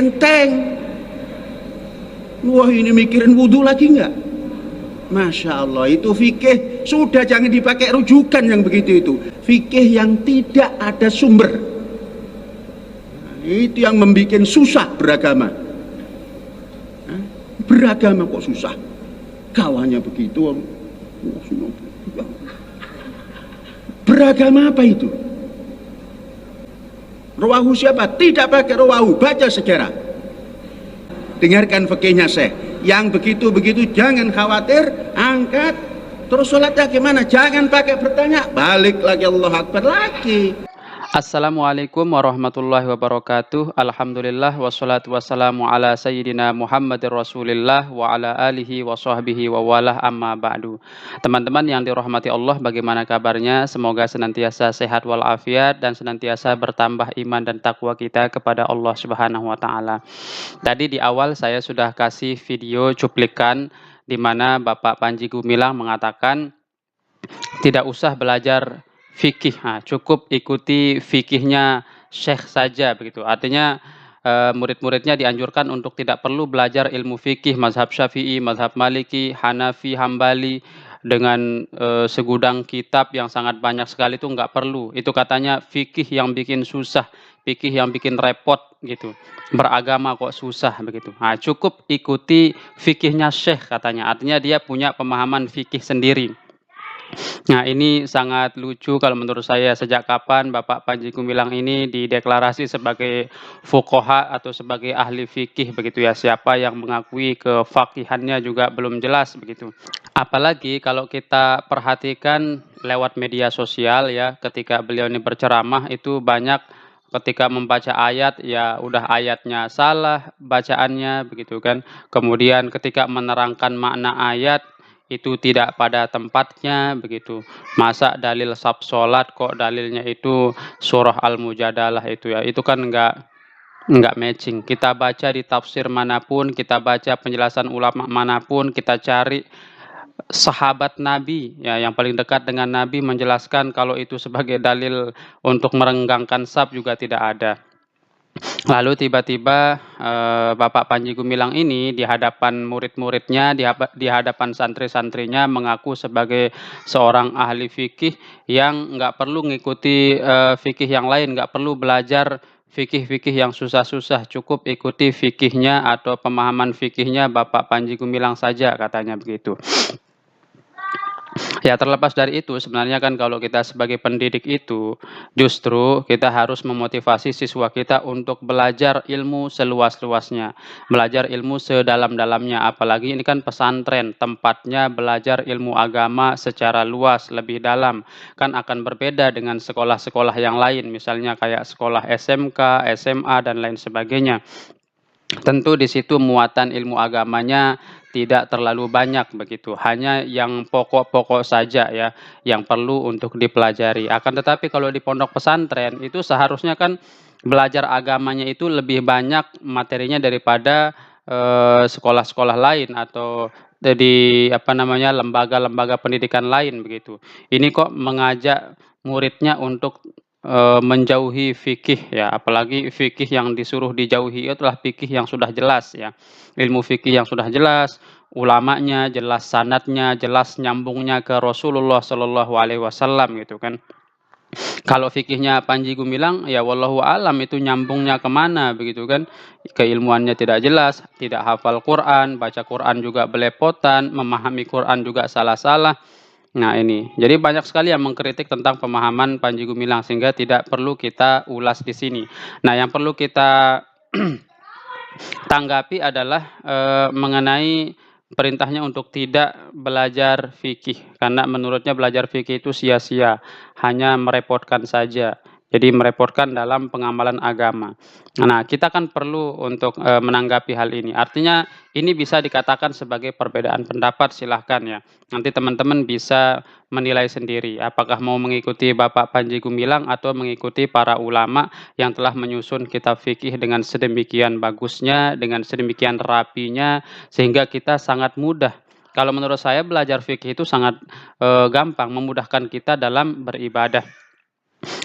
enteng. Wah, ini mikirin wudhu lagi enggak? Masya Allah, itu fikih sudah, jangan dipakai rujukan yang begitu itu. Fikih yang tidak ada sumber. Nah, itu yang membuat susah beragama. Beragama kok susah? Kawannya begitu. Beragama apa itu? Rawahu siapa? Tidak pakai rawahu, baca sejarah. Dengarkan fikihnya Syekh. Yang begitu-begitu jangan khawatir, angkat. Terus sholatnya gimana? Jangan pakai bertanya. Balik lagi, Allah Akbar lagi. Assalamualaikum warahmatullahi wabarakatuh. Alhamdulillah wassalatu wassalamu ala sayyidina Muhammadir Rasulillah wa ala alihi wa sahbihi wa walah amma ba'du. Teman-teman yang dirahmati Allah, bagaimana kabarnya? Semoga senantiasa sehat walafiat dan senantiasa bertambah iman dan takwa kita kepada Allah Subhanahu wa taala. Tadi di awal saya sudah kasih video cuplikan di mana Bapak Panji Gumilang mengatakan tidak usah belajar fikih, cukup ikuti fikihnya syekh saja begitu. Artinya murid-muridnya dianjurkan untuk tidak perlu belajar ilmu fikih mazhab Syafi'i, mazhab Maliki, Hanafi, Hambali dengan segudang kitab yang sangat banyak sekali, itu nggak perlu. Itu katanya fikih yang bikin susah, fikih yang bikin repot gitu. Beragama kok susah begitu. Cukup ikuti fikihnya syekh katanya. Artinya dia punya pemahaman fikih sendiri. Nah, ini sangat lucu kalau menurut saya. Sejak kapan Bapak Panji Gumilang ini dideklarasi sebagai fuqaha atau sebagai ahli fikih begitu ya? Siapa yang mengakui kefakihannya juga belum jelas begitu. Apalagi kalau kita perhatikan lewat media sosial ya, ketika beliau ini berceramah itu banyak ketika membaca ayat ya udah ayatnya salah bacaannya begitu kan. Kemudian ketika menerangkan makna ayat itu tidak pada tempatnya begitu. Masa dalil sab sholat kok dalilnya itu surah Al-Mujadalah itu ya. Itu kan enggak matching. Kita baca di tafsir manapun, kita baca penjelasan ulama manapun, kita cari sahabat Nabi ya yang paling dekat dengan Nabi menjelaskan kalau itu sebagai dalil untuk merenggangkan sab juga tidak ada. Lalu tiba-tiba Bapak Panji Gumilang ini di hadapan murid-muridnya, di hadapan santri-santrinya mengaku sebagai seorang ahli fikih yang nggak perlu mengikuti fikih yang lain, nggak perlu belajar fikih-fikih yang susah-susah, cukup ikuti fikihnya atau pemahaman fikihnya Bapak Panji Gumilang saja katanya begitu. Ya, terlepas dari itu sebenarnya kan kalau kita sebagai pendidik itu justru kita harus memotivasi siswa kita untuk belajar ilmu seluas-luasnya, belajar ilmu sedalam-dalamnya. Apalagi ini kan pesantren, tempatnya belajar ilmu agama secara luas, lebih dalam. Kan akan berbeda dengan sekolah-sekolah yang lain, misalnya kayak sekolah SMK, SMA dan lain sebagainya. Tentu di situ muatan ilmu agamanya tidak terlalu banyak begitu, hanya yang pokok-pokok saja ya yang perlu untuk dipelajari. Akan tetapi kalau di pondok pesantren itu seharusnya kan belajar agamanya itu lebih banyak materinya daripada sekolah-sekolah lain atau di lembaga-lembaga pendidikan lain begitu. Ini kok mengajak muridnya untuk menjauhi fikih ya, apalagi fikih yang disuruh dijauhi itulah fikih yang sudah jelas ya. Ilmu fikih yang sudah jelas, ulamanya jelas, sanadnya jelas, nyambungnya ke Rasulullah Shallallahu alaihi wasallam gitu kan. Kalau fikihnya Panji Gumilang ya wallahu alam itu nyambungnya kemana begitu kan. Keilmuannya tidak jelas, tidak hafal Quran, baca Quran juga belepotan, memahami Quran juga salah-salah. Nah ini, jadi banyak sekali yang mengkritik tentang pemahaman Panji Gumilang sehingga tidak perlu kita ulas di sini. Nah yang perlu kita tanggapi adalah mengenai perintahnya untuk tidak belajar fikih. Karena menurutnya belajar fikih itu sia-sia, hanya merepotkan saja. Jadi merepotkan dalam pengamalan agama. Nah, kita kan perlu untuk menanggapi hal ini. Artinya ini bisa dikatakan sebagai perbedaan pendapat, silahkan ya. Nanti teman-teman bisa menilai sendiri apakah mau mengikuti Bapak Panji Gumilang atau mengikuti para ulama yang telah menyusun kitab fikih dengan sedemikian bagusnya, dengan sedemikian rapinya, sehingga kita sangat mudah. Kalau menurut saya belajar fikih itu sangat gampang, memudahkan kita dalam beribadah.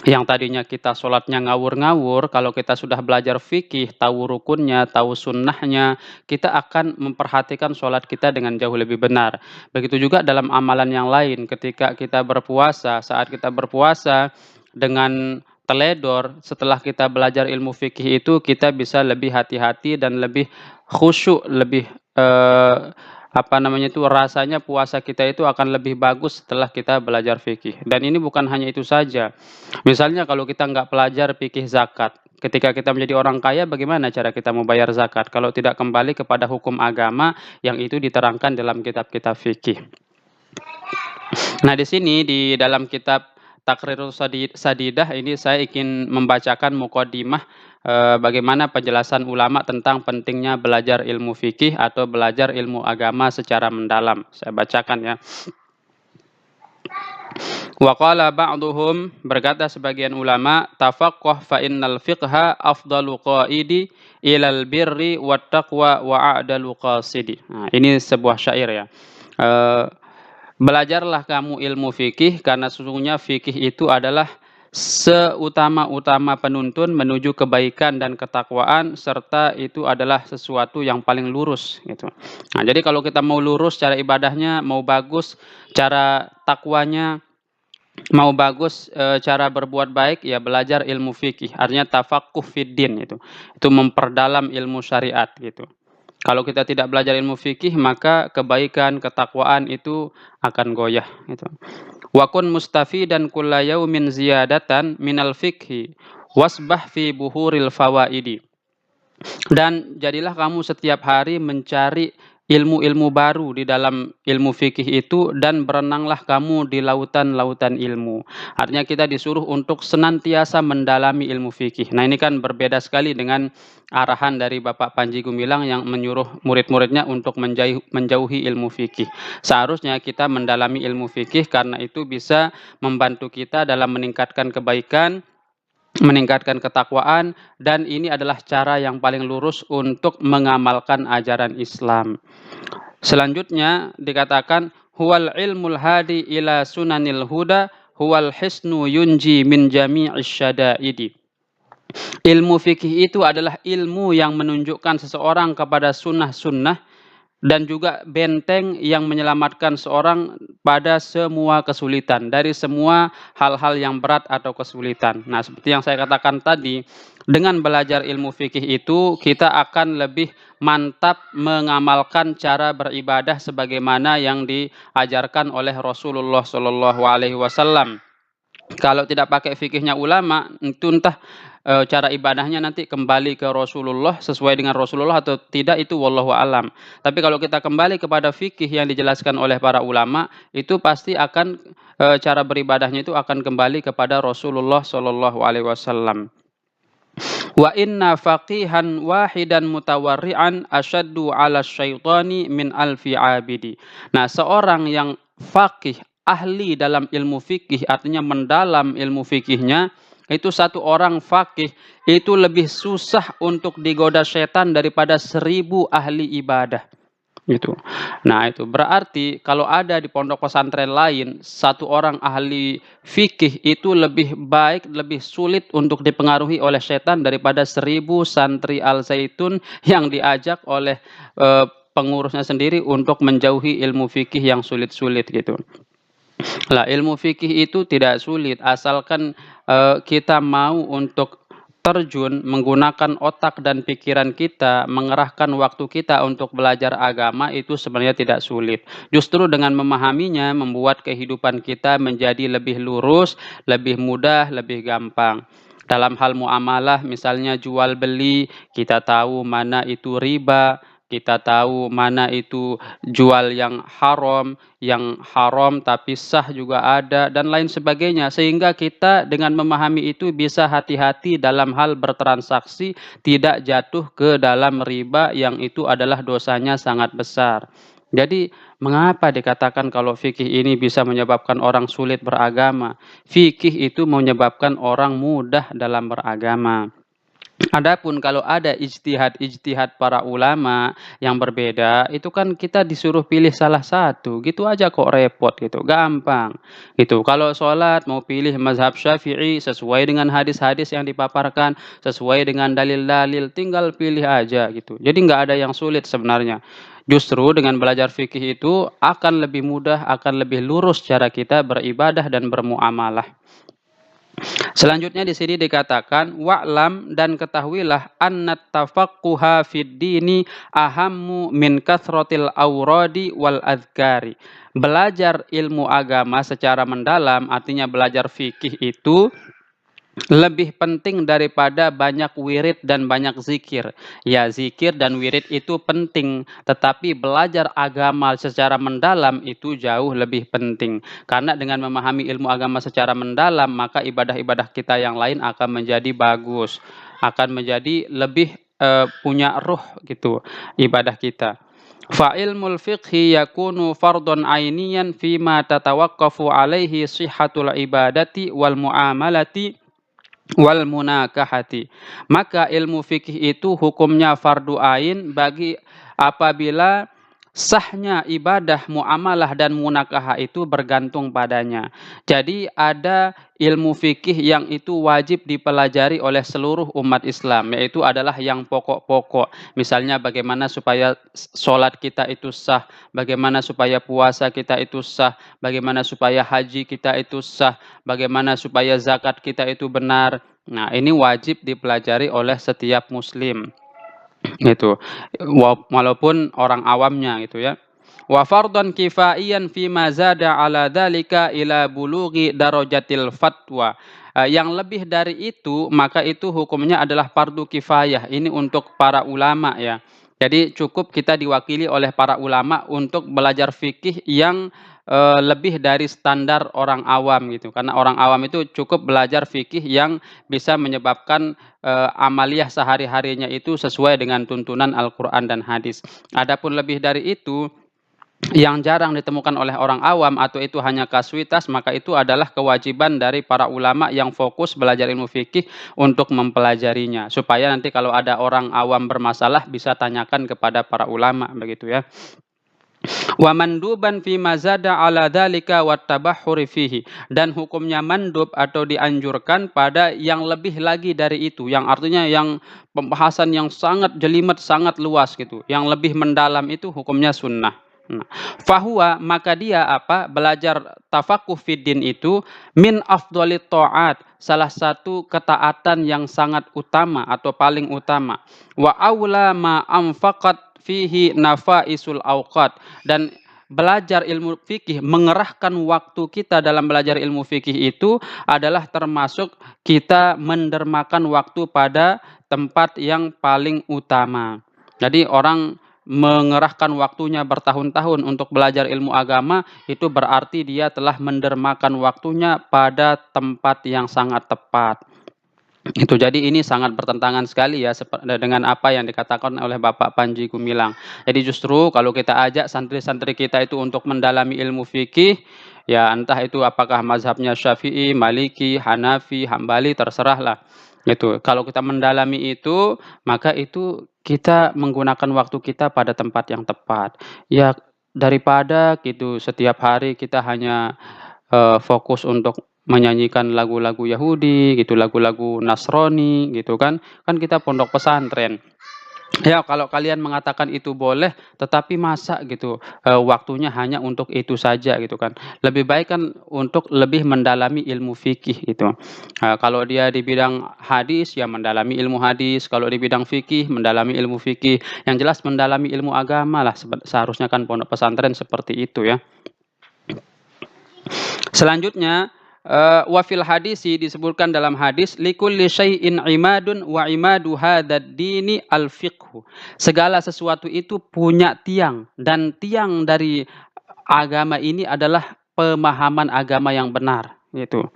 Yang tadinya kita sholatnya ngawur-ngawur, kalau kita sudah belajar fikih, tahu rukunnya, tahu sunnahnya, kita akan memperhatikan sholat kita dengan jauh lebih benar. Begitu juga dalam amalan yang lain, ketika kita berpuasa, saat kita berpuasa dengan teledor, setelah kita belajar ilmu fikih itu, kita bisa lebih hati-hati dan lebih khusyuk, lebih rasanya puasa kita itu akan lebih bagus setelah kita belajar fikih. Dan ini bukan hanya itu saja. Misalnya kalau kita nggak pelajar fikih zakat, ketika kita menjadi orang kaya, bagaimana cara kita membayar zakat? Kalau tidak kembali kepada hukum agama yang itu diterangkan dalam kitab-kitab fikih. Nah, di sini di dalam kitab Taqrirus Sadidah ini saya ingin membacakan muqaddimah bagaimana penjelasan ulama tentang pentingnya belajar ilmu fikih atau belajar ilmu agama secara mendalam. Saya bacakan ya. Wa qala ba'duhum, berkata sebagian ulama, tafaqqah fa innal fiqha afdalu qaidi ilal birri wat taqwa wa a'dalu qasidi. Nah, ini sebuah syair ya. Belajarlah kamu ilmu fikih karena sesungguhnya fikih itu adalah seutama-utama penuntun menuju kebaikan dan ketakwaan, serta itu adalah sesuatu yang paling lurus gitu. Nah, jadi kalau kita mau lurus cara ibadahnya, mau bagus cara takwanya, mau bagus cara berbuat baik, ya belajar ilmu fikih. Artinya tafaqquh fiddin itu. Itu memperdalam ilmu syariat gitu. Kalau kita tidak belajar ilmu fikih, maka kebaikan, ketakwaan itu akan goyah gitu. Wa kun mustafidan kulla yaumin ziyadatan minal fikhi wasbah fi buhuril fawaidi. Dan jadilah kamu setiap hari mencari ilmu-ilmu baru di dalam ilmu fikih itu, dan berenanglah kamu di lautan-lautan ilmu. Artinya kita disuruh untuk senantiasa mendalami ilmu fikih. Nah, ini kan berbeda sekali dengan arahan dari Bapak Panji Gumilang yang menyuruh murid-muridnya untuk menjauhi ilmu fikih. Seharusnya kita mendalami ilmu fikih karena itu bisa membantu kita dalam meningkatkan kebaikan, meningkatkan ketakwaan, dan ini adalah cara yang paling lurus untuk mengamalkan ajaran Islam. Selanjutnya dikatakan huwal ilmul hadi ila sunanil huda huwal hisnu yunji min jami'is syada'idi. Ilmu fikih itu adalah ilmu yang menunjukkan seseorang kepada sunnah-sunnah dan juga benteng yang menyelamatkan seorang pada semua kesulitan, dari semua hal-hal yang berat atau kesulitan. Nah, seperti yang saya katakan tadi, dengan belajar ilmu fikih itu kita akan lebih mantap mengamalkan cara beribadah sebagaimana yang diajarkan oleh Rasulullah SAW. Kalau tidak pakai fikihnya ulama, itu entah cara ibadahnya nanti kembali ke Rasulullah, sesuai dengan Rasulullah atau tidak, itu wallahu alam. Tapi kalau kita kembali kepada fikih yang dijelaskan oleh para ulama, itu pasti akan cara beribadahnya itu akan kembali kepada Rasulullah SAW. Wa inna faqihan wahidan mutawarri'an asyaddu 'ala syaitani min alfi 'abidi. Nah, seorang yang faqih, ahli dalam ilmu fikih, artinya mendalam ilmu fikihnya, itu satu orang faqih itu lebih susah untuk digoda setan daripada 1000 ahli ibadah. Gitu. Nah, itu berarti kalau ada di pondok pesantren lain satu orang ahli fikih itu lebih baik, lebih sulit untuk dipengaruhi oleh setan daripada 1000 santri Al-Zaitun yang diajak oleh pengurusnya sendiri untuk menjauhi ilmu fikih yang sulit-sulit gitu. Lah, ilmu fikih itu tidak sulit asalkan kita mau untuk terjun menggunakan otak dan pikiran kita, mengerahkan waktu kita untuk belajar agama, itu sebenarnya tidak sulit. Justru dengan memahaminya membuat kehidupan kita menjadi lebih lurus, lebih mudah, lebih gampang. Dalam hal muamalah, misalnya jual beli, kita tahu mana itu riba, kita tahu mana itu jual yang haram tapi sah juga ada, dan lain sebagainya. Sehingga kita dengan memahami itu bisa hati-hati dalam hal bertransaksi, tidak jatuh ke dalam riba yang itu adalah dosanya sangat besar. Jadi mengapa dikatakan kalau fikih ini bisa menyebabkan orang sulit beragama? Fikih itu menyebabkan orang mudah dalam beragama. Adapun kalau ada ijtihad para ulama yang berbeda, itu kan kita disuruh pilih salah satu, gitu aja kok repot gitu, gampang gitu. Kalau sholat mau pilih mazhab Syafi'i sesuai dengan hadis-hadis yang dipaparkan, sesuai dengan dalil-dalil, tinggal pilih aja gitu. Jadi nggak ada yang sulit sebenarnya. Justru dengan belajar fikih itu akan lebih mudah, akan lebih lurus cara kita beribadah dan bermuamalah. Selanjutnya di sini dikatakan wa'lam dan ketahuilah annat tafaqquha fid dini ahammu min kathratil awradi wal adhkari. Belajar ilmu agama secara mendalam artinya belajar fikih itu lebih penting daripada banyak wirid dan banyak zikir. Ya, zikir dan wirid itu penting, tetapi belajar agama secara mendalam itu jauh lebih penting. Karena dengan memahami ilmu agama secara mendalam, maka ibadah-ibadah kita yang lain akan menjadi bagus, akan menjadi lebih punya ruh gitu ibadah kita. Fa ilmul fiqhi yakunu fardun ainiyan fima tatawaqqafu alaihi sihhatul ibadati wal muamalati wal munakahati. Maka ilmu fikih itu hukumnya fardu ain bagi apabila sahnya ibadah, muamalah dan munakahah itu bergantung padanya. Jadi ada ilmu fikih yang itu wajib dipelajari oleh seluruh umat Islam, yaitu adalah yang pokok-pokok. Misalnya bagaimana supaya sholat kita itu sah, bagaimana supaya puasa kita itu sah, bagaimana supaya haji kita itu sah, bagaimana supaya zakat kita itu benar. Nah, ini wajib dipelajari oleh setiap muslim gitu. Walaupun orang awamnya gitu ya. Wa fardhan kifaiyan fi ma zada ala dzalika ila bulughi darajatil fatwa. Yang lebih dari itu maka itu hukumnya adalah fardu kifayah. Ini untuk para ulama ya. Jadi cukup kita diwakili oleh para ulama untuk belajar fikih yang lebih dari standar orang awam gitu. Karena orang awam itu cukup belajar fikih yang bisa menyebabkan amaliyah sehari-harinya itu sesuai dengan tuntunan Al-Qur'an dan hadis. Adapun lebih dari itu yang jarang ditemukan oleh orang awam atau itu hanya kasuitas, maka itu adalah kewajiban dari para ulama yang fokus belajar ilmu fikih untuk mempelajarinya supaya nanti kalau ada orang awam bermasalah bisa tanyakan kepada para ulama begitu ya. Wa manduban fi mazada ala dzalika wat tabahhuri fihi, dan hukumnya mandub atau dianjurkan pada yang lebih lagi dari itu, yang artinya yang pembahasan yang sangat jelimet, sangat luas gitu. Yang lebih mendalam itu hukumnya sunnah. Nah, fahuwa maka dia apa? Belajar tafakuh fiddin itu min afdhalit ta'at, salah satu ketaatan yang sangat utama atau paling utama. Wa aula ma anfaqat fihi nafaisul auqat, dan belajar ilmu fikih, mengerahkan waktu kita dalam belajar ilmu fikih itu adalah termasuk kita mendermakan waktu pada tempat yang paling utama. Jadi orang mengerahkan waktunya bertahun-tahun untuk belajar ilmu agama itu berarti dia telah mendermakan waktunya pada tempat yang sangat tepat. Itu jadi ini sangat bertentangan sekali ya dengan apa yang dikatakan oleh Bapak Panji Gumilang. Jadi justru kalau kita ajak santri-santri kita itu untuk mendalami ilmu fikih, ya entah itu apakah mazhabnya Syafi'i, Maliki, Hanafi, Hambali, terserahlah. Itu kalau kita mendalami itu, maka itu kita menggunakan waktu kita pada tempat yang tepat. Ya daripada gitu setiap hari kita hanya fokus untuk menyanyikan lagu-lagu Yahudi gitu, lagu-lagu Nasrani gitu kan. Kan kita pondok pesantren. Ya kalau kalian mengatakan itu boleh, tetapi masa gitu waktunya hanya untuk itu saja gitu kan. Lebih baik kan untuk lebih mendalami ilmu fikih gitu. Kalau dia di bidang hadis ya mendalami ilmu hadis, kalau di bidang fikih mendalami ilmu fikih. Yang jelas mendalami ilmu agama lah seharusnya kan pondok pesantren seperti itu ya. Selanjutnya wa fil hadisi disebutkan dalam hadis likulli syai'in imadun wa imadu hadzal dini al fiqhu. Segala sesuatu itu punya tiang dan tiang dari agama ini adalah pemahaman agama yang benar gitu.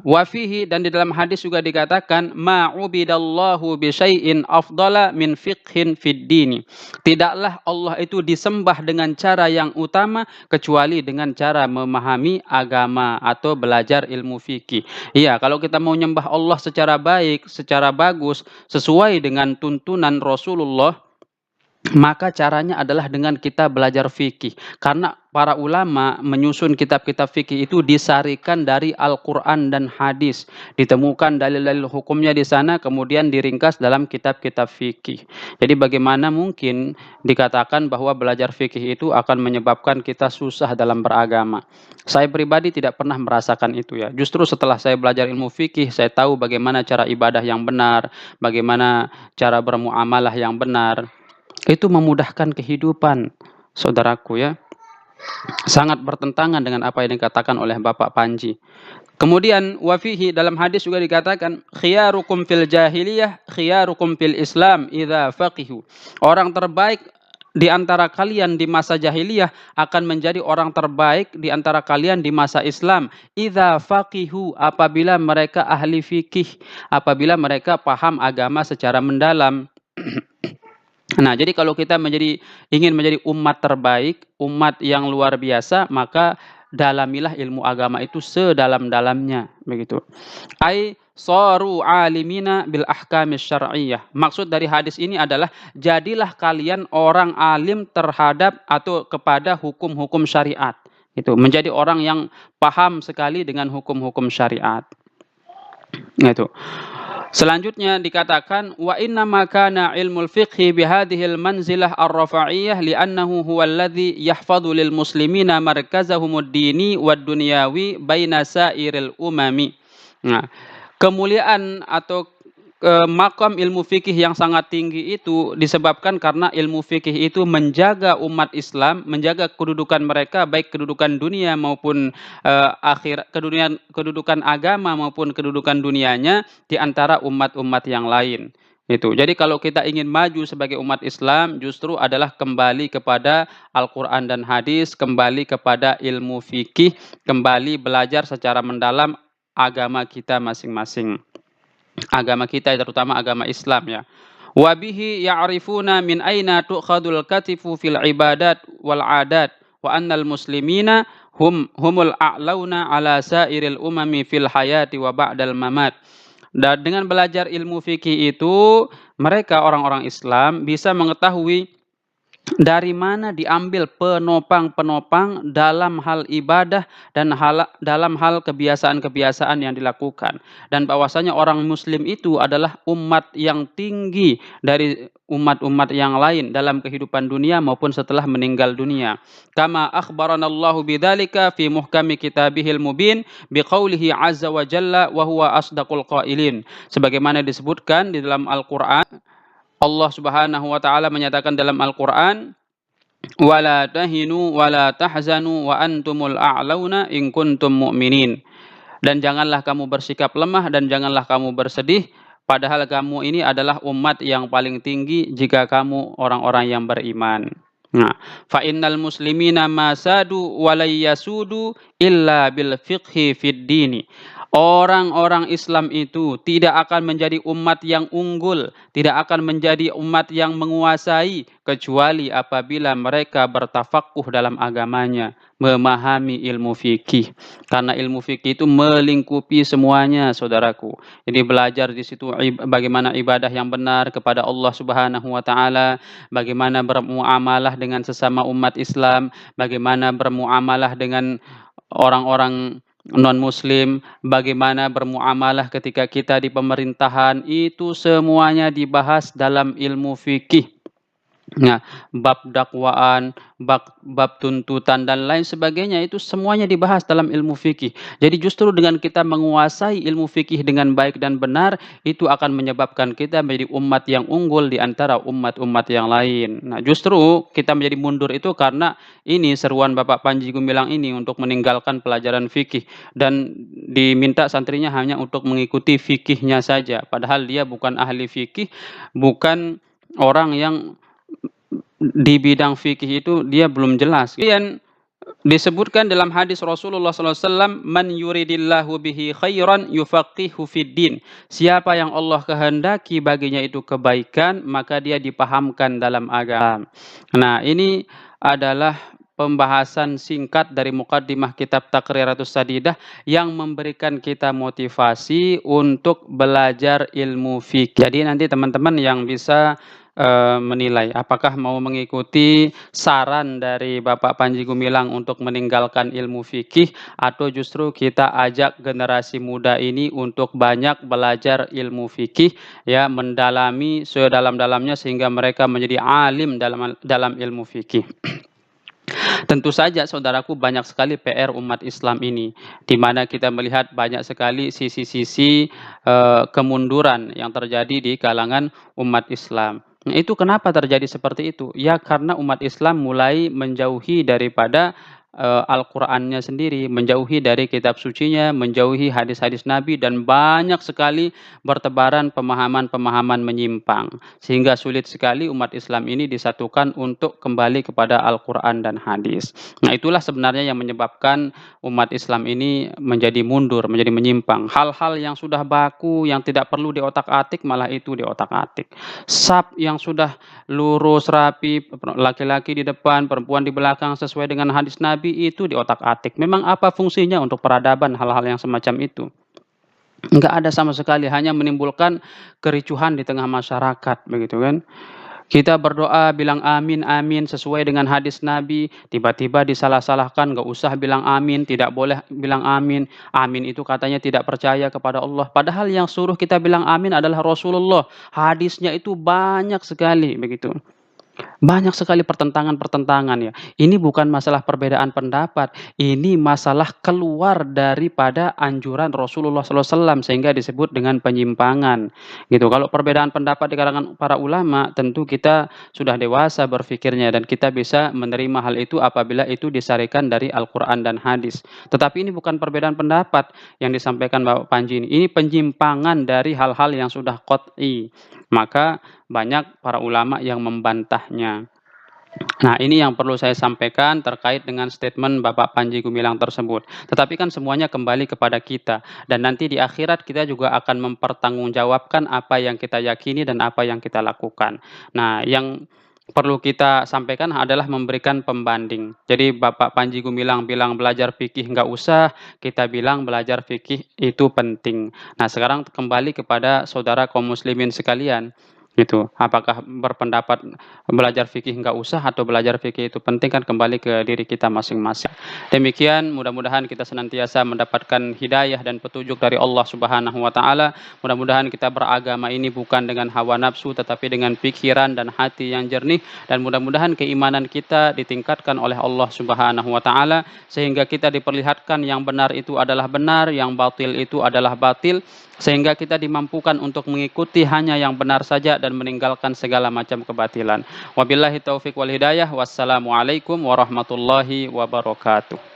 Wa fihi, dan di dalam hadis juga dikatakan ma'ubidallahu bi syai'in afdala min fiqhin fid dini. Tidaklah Allah itu disembah dengan cara yang utama kecuali dengan cara memahami agama atau belajar ilmu fikih. Iya, kalau kita mau nyembah Allah secara baik, secara bagus, sesuai dengan tuntunan Rasulullah, maka caranya adalah dengan kita belajar fikih. Karena para ulama menyusun kitab-kitab fikih itu disarikan dari Al-Quran dan hadis. Ditemukan dalil-dalil hukumnya di sana, kemudian diringkas dalam kitab-kitab fikih. Jadi bagaimana mungkin dikatakan bahwa belajar fikih itu akan menyebabkan kita susah dalam beragama. Saya pribadi tidak pernah merasakan itu ya. Justru setelah saya belajar ilmu fikih, saya tahu bagaimana cara ibadah yang benar, bagaimana cara bermuamalah yang benar. Itu memudahkan kehidupan, saudaraku ya. Sangat bertentangan dengan apa yang dikatakan oleh Bapak Panji. Kemudian wafihi, dalam hadis juga dikatakan khiyarukum fil jahiliyah khiyarukum fil Islam idza faqihu. Orang terbaik di antara kalian di masa jahiliyah akan menjadi orang terbaik di antara kalian di masa Islam idza faqihu, apabila mereka ahli fikih, apabila mereka paham agama secara mendalam. Nah, jadi kalau kita ingin menjadi umat terbaik, umat yang luar biasa, maka dalamilah ilmu agama itu sedalam-dalamnya, begitu. Ai saru alimina bil ahkamis syar'iyyah. Maksud dari hadis ini adalah jadilah kalian orang alim terhadap atau kepada hukum-hukum syariat. Itu menjadi orang yang paham sekali dengan hukum-hukum syariat. Itu. Selanjutnya dikatakan wa inna ma kana ilmul fiqhi bihadhil manzilah ar-rafa'iyah li'annahu huwal ladzi yahfadhu lil muslimina markazahumud dini wad dunyawi baina sairil umami. Nah, kemuliaan atau makam ilmu fikih yang sangat tinggi itu disebabkan karena ilmu fikih itu menjaga umat Islam, menjaga kedudukan mereka, baik kedudukan dunia maupun kedudukan agama maupun kedudukan dunianya di antara umat-umat yang lain. Itu. Jadi kalau kita ingin maju sebagai umat Islam, justru adalah kembali kepada Al-Quran dan hadis, kembali kepada ilmu fikih, kembali belajar secara mendalam agama kita masing-masing. Agama kita, terutama agama Islam ya. Wa bihi ya'rifuna min aina tu'khadul katifu fil ibadat wal adat wa annal muslimina humul a'launa ala sairil umami fil hayati wa ba'dal mamat. Dan dengan belajar ilmu fikih itu, mereka orang-orang Islam bisa mengetahui dari mana diambil penopang-penopang dalam hal ibadah dan dalam hal kebiasaan-kebiasaan yang dilakukan. Dan bahwasanya orang muslim itu adalah umat yang tinggi dari umat-umat yang lain dalam kehidupan dunia maupun setelah meninggal dunia. Kama akhbaranallahu bidzalika fi muhkami kitabihil mubin biqaulihi azza wa jalla wa huwa asdaqul qailin. Sebagaimana disebutkan di dalam Al-Qur'an, Allah Subhanahu wa taala menyatakan dalam Al-Qur'an, wala tahinu wala tahzanu wa antumul a'launa in kuntum mu'minin. Dan janganlah kamu bersikap lemah dan janganlah kamu bersedih, padahal kamu ini adalah umat yang paling tinggi jika kamu orang-orang yang beriman. Nah, fa innal muslimina masadu wa layyasudu illa bil fiqhi fid dini. Orang-orang Islam itu tidak akan menjadi umat yang unggul, tidak akan menjadi umat yang menguasai, kecuali apabila mereka bertafaqquh dalam agamanya, memahami ilmu fikih. Karena ilmu fikih itu melingkupi semuanya, saudaraku. Jadi belajar di situ bagaimana ibadah yang benar kepada Allah Subhanahu wa taala, bagaimana bermuamalah dengan sesama umat Islam, bagaimana bermuamalah dengan orang-orang non-muslim, bagaimana bermuamalah ketika kita di pemerintahan, itu semuanya dibahas dalam ilmu fikih. Nah, bab dakwaan, bab tuntutan dan lain sebagainya itu semuanya dibahas dalam ilmu fikih. Jadi justru dengan kita menguasai ilmu fikih dengan baik dan benar, itu akan menyebabkan kita menjadi umat yang unggul di antara umat-umat yang lain. Nah, justru kita menjadi mundur itu karena ini seruan Bapak Panji Gumilang ini untuk meninggalkan pelajaran fikih dan diminta santrinya hanya untuk mengikuti fikihnya saja. Padahal dia bukan ahli fikih, bukan orang yang di bidang fikih itu dia belum jelas. Kemudian Disebutkan dalam hadis Rasulullah SAW, "Man yuridillahu bihi khairan yufaqihu fiddin." Siapa yang Allah kehendaki baginya itu kebaikan, maka dia dipahamkan dalam agama. Nah, ini adalah pembahasan singkat dari muqaddimah kitab Taqriratus Sadidah yang memberikan kita motivasi untuk belajar ilmu fikih. Jadi nanti teman-teman yang bisa menilai apakah mau mengikuti saran dari Bapak Panji Gumilang untuk meninggalkan ilmu fikih, atau justru kita ajak generasi muda ini untuk banyak belajar ilmu fikih, ya, mendalami sedalam-dalamnya sehingga mereka menjadi alim dalam ilmu fikih. Tentu saja saudaraku, banyak sekali PR umat Islam ini, di mana kita melihat banyak sekali sisi-sisi kemunduran yang terjadi di kalangan umat Islam. Nah, itu kenapa terjadi seperti itu? Ya karena umat Islam mulai menjauhi daripada Al-Qur'annya sendiri, menjauhi dari kitab sucinya, menjauhi hadis-hadis Nabi, dan banyak sekali bertebaran pemahaman-pemahaman menyimpang. Sehingga sulit sekali umat Islam ini disatukan untuk kembali kepada Al-Qur'an dan hadis. Nah, itulah sebenarnya yang menyebabkan umat Islam ini menjadi mundur, menjadi menyimpang. Hal-hal yang sudah baku, yang tidak perlu diotak-atik, malah itu diotak-atik. Saf yang sudah lurus, rapi, laki-laki di depan, perempuan di belakang sesuai dengan hadis Nabi, itu diotak-atik. Memang apa fungsinya untuk peradaban hal-hal yang semacam itu? Enggak ada sama sekali, hanya menimbulkan kericuhan di tengah masyarakat, begitu kan? Kita berdoa bilang amin, amin sesuai dengan hadis Nabi, tiba-tiba disalah-salahkan, nggak usah bilang amin, tidak boleh bilang amin. Amin itu katanya tidak percaya kepada Allah. Padahal yang suruh kita bilang amin adalah Rasulullah. Hadisnya itu banyak sekali, begitu. Banyak sekali pertentangan-pertentangan, ya. Ini bukan masalah perbedaan pendapat, ini masalah keluar daripada anjuran Rasulullah SAW sehingga disebut dengan penyimpangan, gitu. Kalau perbedaan pendapat di kalangan para ulama, tentu kita sudah dewasa berpikirnya dan kita bisa menerima hal itu apabila itu disarikan dari Al-Qur'an dan hadis. Tetapi ini bukan perbedaan pendapat yang disampaikan Bapak Panji ini penyimpangan dari hal-hal yang sudah qat'i. Maka banyak para ulama yang membantahnya. Nah, ini yang perlu saya sampaikan terkait dengan statement Bapak Panji Gumilang tersebut. Tetapi kan semuanya kembali kepada kita. Dan nanti di akhirat kita juga akan mempertanggungjawabkan apa yang kita yakini dan apa yang kita lakukan. Nah, yang perlu kita sampaikan adalah memberikan pembanding. Jadi Bapak Panji Gumilang bilang belajar fikih nggak usah, kita bilang belajar fikih itu penting. Nah, sekarang kembali kepada saudara kaum muslimin sekalian. Gitu. Apakah berpendapat belajar fikih nggak usah atau belajar fikih itu penting, kan kembali ke diri kita masing-masing. Demikian, mudah-mudahan kita senantiasa mendapatkan hidayah dan petunjuk dari Allah Subhanahu wa taala. Mudah-mudahan kita beragama ini bukan dengan hawa nafsu tetapi dengan pikiran dan hati yang jernih, dan mudah-mudahan keimanan kita ditingkatkan oleh Allah Subhanahu wa taala sehingga kita diperlihatkan yang benar itu adalah benar, yang batil itu adalah batil, sehingga kita dimampukan untuk mengikuti hanya yang benar saja dan meninggalkan segala macam kebatilan. Wabillahi taufik wal hidayah. Wassalamualaikum warahmatullahi wabarakatuh.